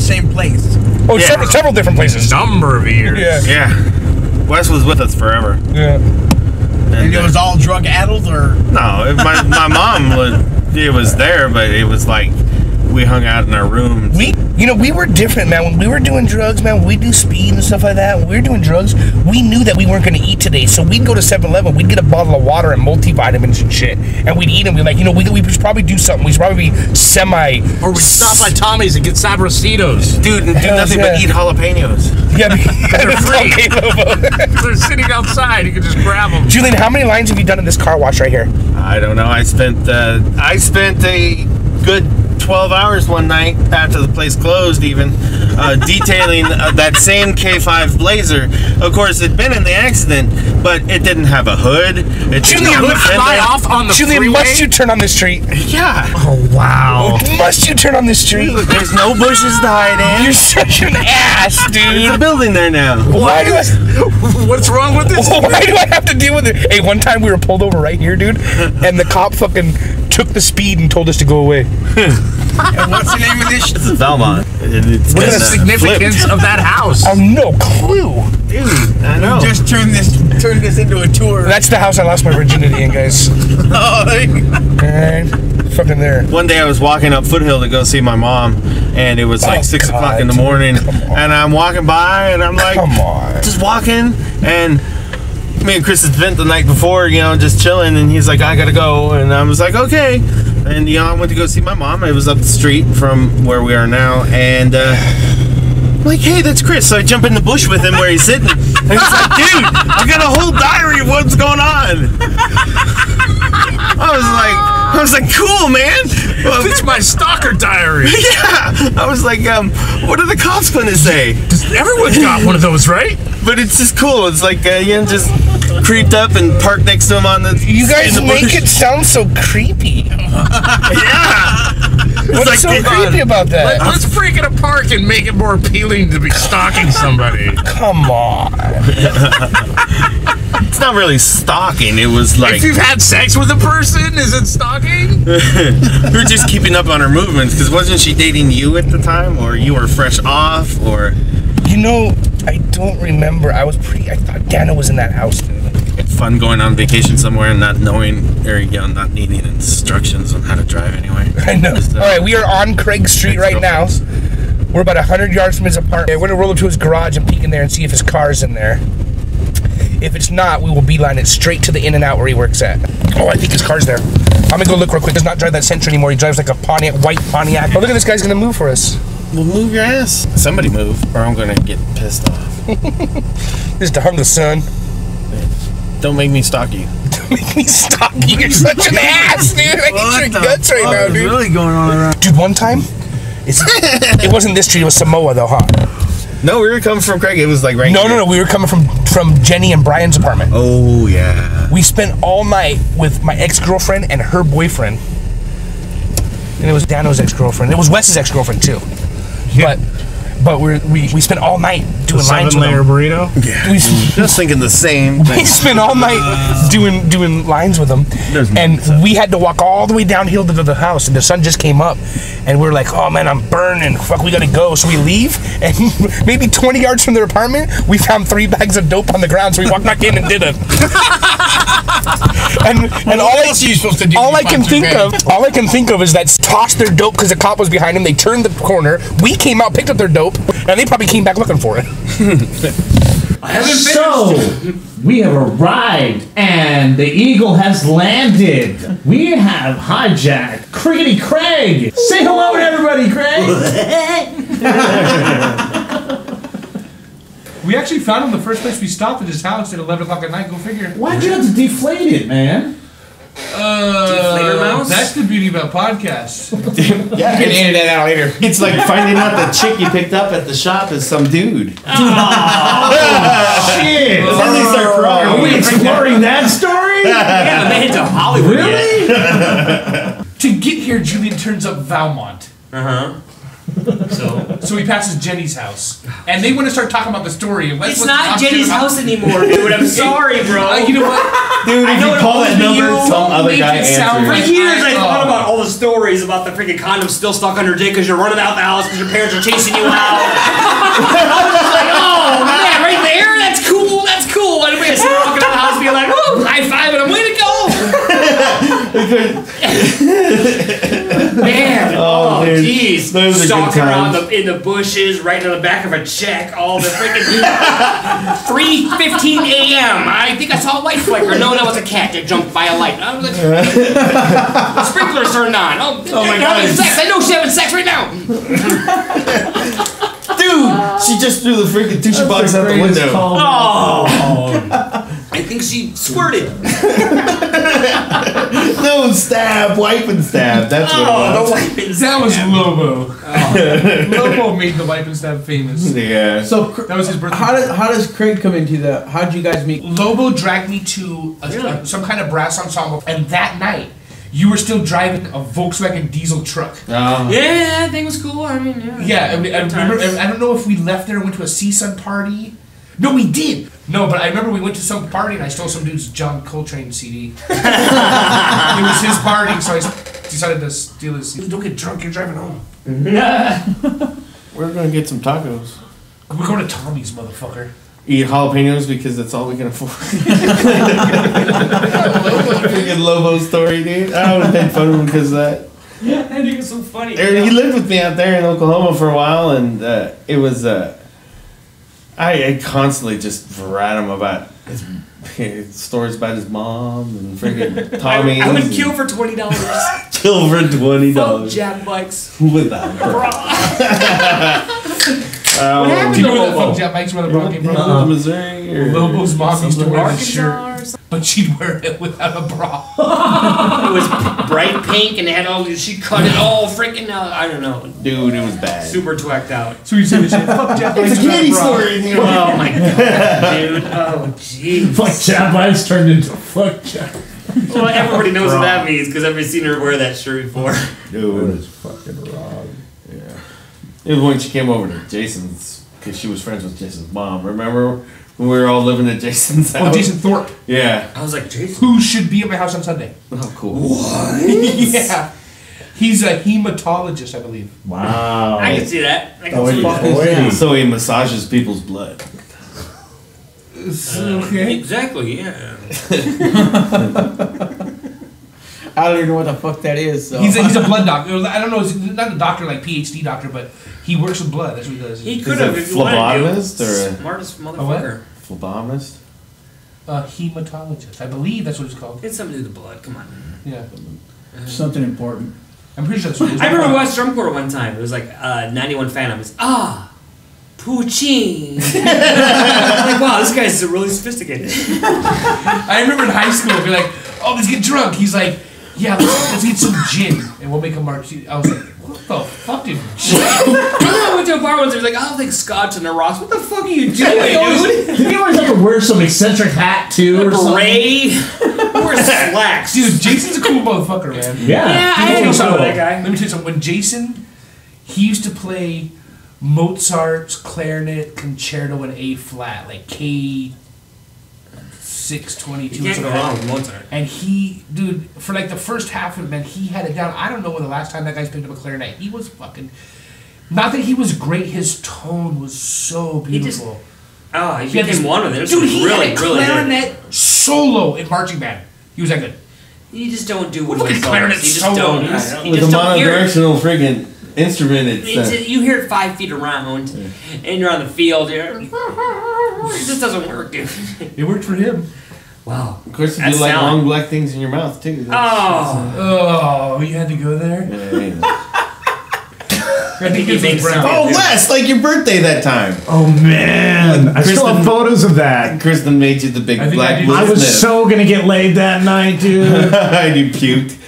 same place. Oh, yeah. several different places. Number of years. Yeah. Wes was with us forever. Yeah. And it was all drug addled, or no? My mom was there, but it was like we hung out in our rooms. We were different, man. When we were doing drugs, man, when we do speed and stuff like that, when we were doing drugs, we knew that we weren't going to eat today. So we'd go to 7-Eleven, we'd get a bottle of water and multivitamins and shit, and we'd eat them. We'd like, we should probably do something. We should probably be Or we'd stop by Tommy's and get Sabrositos. Dude, and do nothing but eat jalapenos. Yeah, they're free. They're sitting outside. You can just grab them. Julian, how many lines have you done in this car wash right here? I don't know. I spent a good 12 hours one night after the place closed, even detailing that same K5 Blazer. Of course, it'd been in the accident, but it didn't have a hood. It didn't have a fly off on the Julian, freeway? must you turn on the street? Yeah. Oh, wow. Must you turn on the street? There's no bushes to hide in. You're such an ass, dude. There's a building there now. Why do I... What's wrong with this? Why do I have to deal with it? Hey, one time we were pulled over right here, dude, and the cop fucking took the speed and told us to go away. And what's the name of this? It's Valmont. What's the significance of that house? I have no clue. Dude, I know. Just turn this into a tour. That's the house I lost my virginity in, guys. Alright. Fucking there. One day I was walking up Foothill to go see my mom, and it was like 6 o'clock in the morning, and I'm walking by, and I'm like, come on. Just walking, and me and Chris had spent the night before, just chilling, and he's like, I gotta go, and I was like, okay. And, I went to go see my mom. It was up the street from where we are now, and, I'm like, hey, that's Chris. So I jump in the bush with him where he's sitting, and he's like, dude, I got a whole diary of what's going on. I was like, cool, man. It's my stalker diary. Yeah. I was like, what are the cops gonna say? Everyone's got one of those, right? But it's just cool. It's like, just creeped up and parked next to him on the. You guys make it sound so creepy. Yeah. What's so creepy about that? Let's break it apart and make it more appealing to be stalking somebody. Come on. It's not really stalking. It was like. If you've had sex with a person, is it stalking? We're just keeping up on her movements, because wasn't she dating you at the time, or you were fresh off, or? I don't remember. I thought Dana was in that house, dude. It's fun going on vacation somewhere and not knowing, or not needing instructions on how to drive anyway. I know. All right, we are on Kraig Street right now. We're about 100 yards from his apartment. We're gonna roll up to his garage and peek in there and see if his car's in there. If it's not, we will beeline it straight to the In-N-Out where he works at. Oh, I think his car's there. I'm gonna go look real quick. He does not drive that Sentra anymore. He drives like a white Pontiac. Oh, look at this guy's gonna move for us. Well, move your ass. Somebody move, or I'm gonna get pissed off. This is Tujunga, son. Don't make me stalk you. Don't make me stalk you. You're such an ass, dude. I hate your guts right now, dude. What's really going on around? Dude, one time, it wasn't this street. It was Samoa, though, huh? No, we were coming from Kraig. It was like right here. No. We were coming from Jenny and Brian's apartment. Oh, yeah. We spent all night with my ex-girlfriend and her boyfriend. And it was Dano's ex-girlfriend. It was Wes's ex-girlfriend, too. Yeah. But we spent all night doing lines with them. 7-layer burrito? Yeah. Just thinking the same thing. We spent all night doing lines with them. And we had to walk all the way downhill to the house, and the sun just came up. And we were like, oh man, I'm burning. Fuck, we gotta go. So we leave, and maybe 20 yards from their apartment, we found 3 bags of dope on the ground, so we walked back in and did it. and all I can think of is that tossed their dope because the cop was behind him. They turned the corner. We came out, picked up their dope, and they probably came back looking for it. So, we have arrived, and the Eagle has landed. We have hijacked Kriggity Kraig. Say hello to everybody, Kraig. We actually found him the first place we stopped at his house at 11 o'clock at night. Go figure. Why'd you have to deflate it, man? Deflator mouse? That's the beauty about podcasts. Yeah, you can edit that out later. It's like finding out the chick you picked up at the shop is some dude. Oh, shit! Then they start crying. Are we exploring that story? Yeah, they hit to Hollywood. Really? To get here, Julian turns up Valmont. Uh-huh. So he passes Jenny's house, and they want to start talking about the story. And It's not Jenny's house anymore, dude. I'm sorry, bro. You know what? Dude, if you call that number, some other guy answers. For years, I thought about all the stories about the freaking condom still stuck on your dick because you're running out the house because your parents are chasing you out. I was just like, oh man, right there, that's cool, that's cool. And we just walking out the house, being like, oh, high five, and I'm way to go. Man, oh jeez, stalking around in the bushes, right on the back of a check, all the freaking 3:15 a.m. I think I saw a light flicker. No, that was a cat that jumped by a light. The sprinklers turned on. Oh my God! Sex. I know she's having sex right now. Dude, she just threw the freaking tissue box out the window. Oh, I think she squirted. No, stab, wipe and stab. That's what it was. The wipe and That was stab. Lobo. Lobo made the wipe and stab famous. Yeah. So That was his birthday. how does Kraig come into the? How did you guys meet? Lobo dragged me to some kind of brass ensemble, and that night you were still driving a Volkswagen diesel truck. Yeah, that thing was cool. I mean, Yeah, I remember. I don't know if we left there and went to a CSUN party. No, we did. No, but I remember we went to some party and I stole some dude's John Coltrane CD. It was his party, so I decided to steal his CD. Don't get drunk. You're driving home. We're gonna get some tacos. We're going to Tommy's, motherfucker. Eat jalapenos because that's all we can afford. Freaking Lobo story, dude. I would have made fun of him because of that. I think it's so funny. He lived with me out there in Oklahoma for a while, and it was. I constantly just rat him about his stories about his mom and freaking Tommy. I would kill for $20. Kill for $20. Fuck Jack Bikes. Without What happened Do you to know where the Lobo? fuck Jet Bikes where the Bronco came from? Missouri or Lobo's mom used to wear this shirt, Arkansas. but she'd wear it without a bra. It was bright pink and it had all these. She cut it all freaking out. I don't know. Dude, it was bad. Super twacked out. So you said, fuck Jet Bikes It's a without candy a bra. story in here. Oh my god, dude. Oh jeez. Fuck Jab Ice turned into fuck Jab. Well, everybody knows what that means because I've seen her wear that shirt before. Dude, is fucking wrong. yeah. It was when she came over to Jason's because she was friends with Jason's mom. Remember when we were all living at Jason's house? Oh, Jason Thorpe, Yeah. I was like, Jason. who should be at my house on Sunday. Oh, cool. Yeah. He's a hematologist, I believe. Wow. I can see that. I can Oh, see yeah. that. So he massages people's blood. Okay. Exactly, yeah. I don't even know what the fuck that is. So. He's a blood doctor. I don't know. He's not a doctor like PhD doctor, but he works with blood. That's what he does. He Is could it have if he wanted phlebotomist to. or a- Smartest what? motherfucker. Phlebotomist? Hematologist. I believe that's what it's called. It's something to do with the blood. Come on. Yeah. something important. I'm pretty sure that's what it is. I remember West Drum Corps one time. It was like 91 Phantom. It's Poutine. I'm like, wow, this guy's really sophisticated. I remember in high school, be like, oh, let's get drunk. He's like, yeah, let's get some gin and we'll make a martini. I was like, what the fuck, dude? I went to a bar once. They was like, I'll take scotch and the rocks. What the fuck are you doing, dude? He always have to wear some eccentric hat too, or something. Beret. Wear slacks, Dude, Jason's a cool motherfucker, man. Yeah. Yeah, I Let me tell know you some of something. that guy. Let me tell you something. When Jason, he used to play Mozart's clarinet concerto in A flat, like K 622 You or can't go something. wrong with Mozart. And he, dude, for like the first half of it, man, he had it down. I don't know when the last time that guy's picked up a clarinet. He was fucking. Not that he was great, his tone was so beautiful. Oh, he He had became this- one with it. It was Dude, he really, had a really good. clarinet solo in marching band. He was that good. You just don't do what Fucking he clarinet You just solo, don't. dude. You With a just don't hear it. monodirectional freaking instrument, it's You hear it 5 feet around, and you're on the field. It just doesn't work, dude. It worked for him. Wow. of course you That do like sound. long black things in your mouth too. Oh. Oh, you had to go there? Yeah. I think He it's thinks brown. so. Oh, Wes, like your birthday that time. Oh man, I still have Kristen- photos of that. Kristen made you the big I think black I did. blue I was sniff. so gonna get laid that night, dude. And you puked.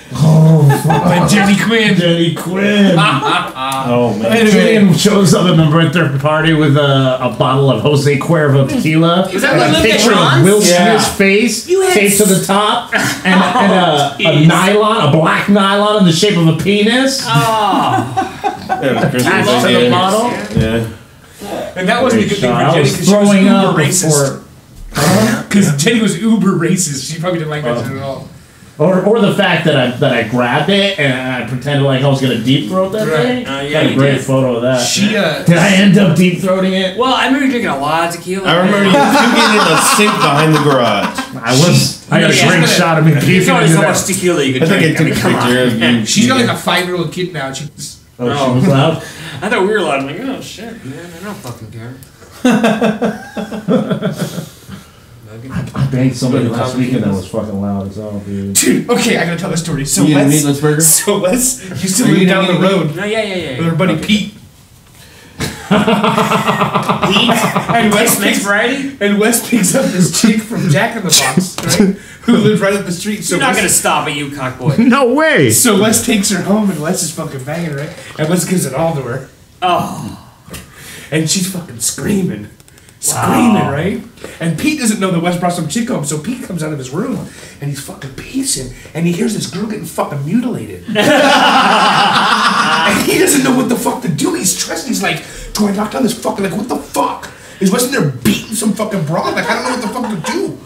By Jenny Quinn. Jenny Quinn. Oh man. Anyway. Julian shows up at my birthday party with a bottle of Jose Cuervo tequila. Was that and what a lived at picture of Ron's? Will Yeah. Smith's face You had taped to the top, and a Jeez. nylon, a black nylon in the shape of a penis. Oh. Attached to the model. Yeah. And that wasn't a good thing for I Jenny was because she was throwing uber up racist. Because Jenny was uber racist. She probably didn't like that shit at all. Or the fact that I grabbed it and I pretended like I was gonna deep throat that thing. Yeah, Got a you great did. photo of that. Did I end up deep throating it? Well, I remember you drinking a lot of tequila. I remember you puking in the sink behind the garage. I got a great shot of me There's puking only into so that. much tequila you I could think I drink. took a picture of you. She's got like a 5-year-old kid now. Oh, she was loud? I thought we were loud. I'm like, oh shit, man, I don't fucking care. I banged somebody last weekend that was fucking loud as hell, dude. Dude, okay, I gotta tell the story. So You eat a Les, meatless burger? so Les used to live down the road No, yeah. with her buddy Pete. And Wes makes variety. And Wes picks up this chick from Jack in the Box, right? Who lived right up the street. So You're not Wes- gonna stop at you, cockboy. No way! So Wes takes her home and Wes is fucking banging her, right? And Wes gives it all to her. Oh, And she's fucking screaming. Screaming, right? And Pete doesn't know that Wes brought some chick home, so Pete comes out of his room and he's fucking pacing and he hears this girl getting fucking mutilated. And he doesn't know what the fuck to do. He's stressed. He's like, do I knock down this fucking, like, what the fuck? Is Wes in there beating some fucking broad? Like, I don't know what the fuck to do.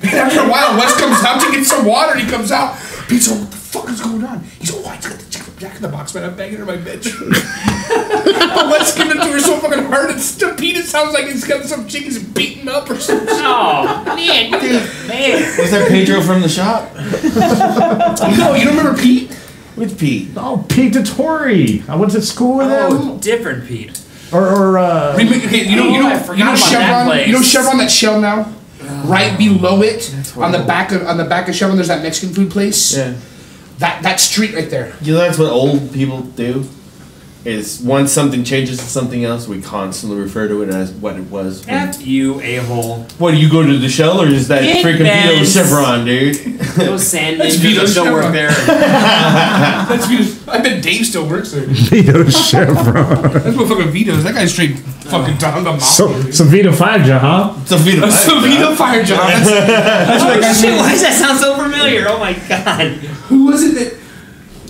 And after a while, Wes comes out to get some water and he comes out. Pete's like, what the fuck is going on? He's like, oh, I just got the chick from Jack in the Box, man. I'm banging her in my bedroom. But Wes giving it to her so fucking hard, and to Pete it sounds like he's got some chick he's beating up or something. oh, man, man. Was that Pedro from the shop? No, you don't remember Pete? Which Pete? Oh, Pete DeTore. I went to school with Oh, him. different Pete. Okay, you know I forgot about that Chevron. place. You know Chevron, that Shell now. Right below it, on the back of Chevron, there's that Mexican food place. Yeah. That street right there. You know that's what old people do? Is once something changes to something else, we constantly refer to it as what it was. F you, a-hole. What, do you go to the Shell or is that It freaking Vito bends. Chevron, dude? Those sand That's ninjas Vito's don't work Chevron. there. That's Vito's. I bet Dave still works there. Vito Chevron. That's what fucking Vito's. That guy's straight fucking Don the Mafia. So Vito fired you, huh? It's a Vito. That's the Vito fire job. That's what I Shit, why does that sound so familiar? Oh my god. Who was it that?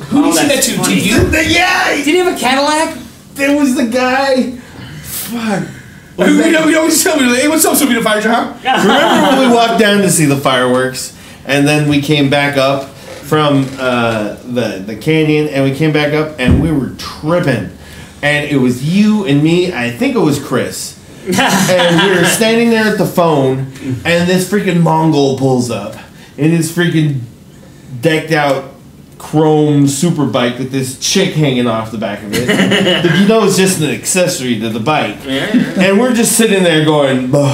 Who did you say that that's to? funny. To you? Yeah! Did he have a Cadillac? There was the guy. Fuck. You always tell me, hey, what's up, Vito Fire Job? Remember when we walked down to see the fireworks, and then we came back up from the canyon, and we came back up, and we were tripping, and it was you and me. I think it was Chris, and we were standing there at the phone, and this freaking Mongol pulls up in his freaking decked out chrome super bike with this chick hanging off the back of it. But you know it's just an accessory to the bike. And we're just sitting there going, "Bah."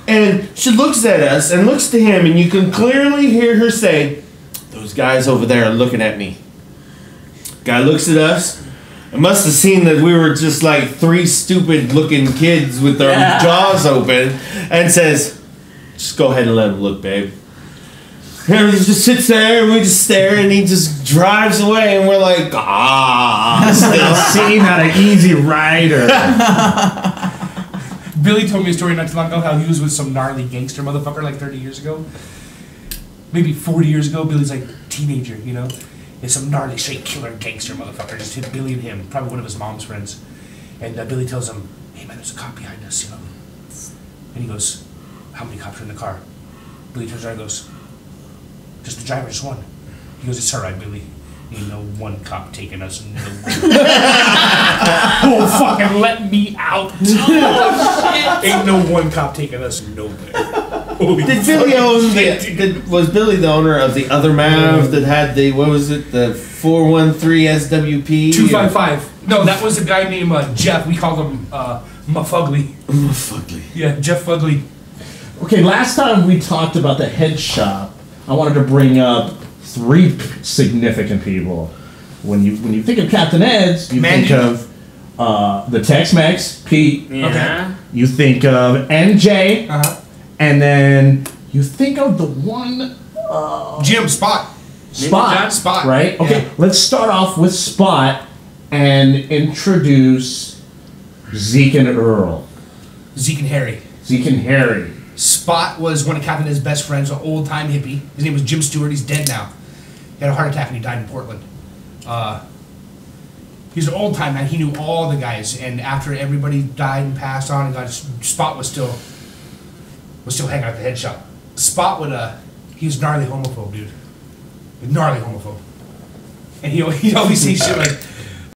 And she looks at us and looks to him, and you can clearly hear her say, "Those guys over there are looking at me." Guy looks at us. I must have seen that we were just like three stupid looking kids with their jaws open, and says, "Just go ahead and let him look, babe." And he just sits there and we just stare and he just drives away and we're like, still Seeing how an easy rider. Billy told me a story not too long ago how he was with some gnarly gangster motherfucker like 30 years ago. Maybe 40 years ago, Billy's like teenager, you know? And some gnarly straight killer gangster motherfucker just hit Billy and him, probably one of his mom's friends. And Billy tells him, hey man, there's a cop behind us, you know? And he goes, how many cops are in the car? Billy turns around and goes, just the driver, just one. He goes, it's alright, Billy. Ain't no one cop taking us nowhere. Oh, fucking let me out. Ain't no one cop taking us nowhere. Did Billy own was Billy the owner of the other Mav that had the, what was it, the 413 SWP? 255. No, that was a guy named Jeff. We called him Mufugly. Mufugly. Yeah, Jeff Fugly. Okay, last time we talked about the head shop, I wanted to bring up three significant people. When you think of Captain Ed's, you think of the Tex-Mex, Pete. Yeah. Okay. You think of NJ, Uh-huh. and then you think of the one Jim Spot. Spot, right? Okay, Yeah. let's start off with Spot and introduce Zeke and Earl. Zeke and Harry. Zeke and Harry. Spot was one of Captain Ed's best friends, an old-time hippie. His name was Jim Stewart. He's dead now. He had a heart attack and he died in Portland. He's an old time man. He knew all the guys, and after everybody died and passed on, and got Spot was still hanging out at the head shop. Spot would he was gnarly homophobe, dude. Gnarly homophobe, and he always say shit like,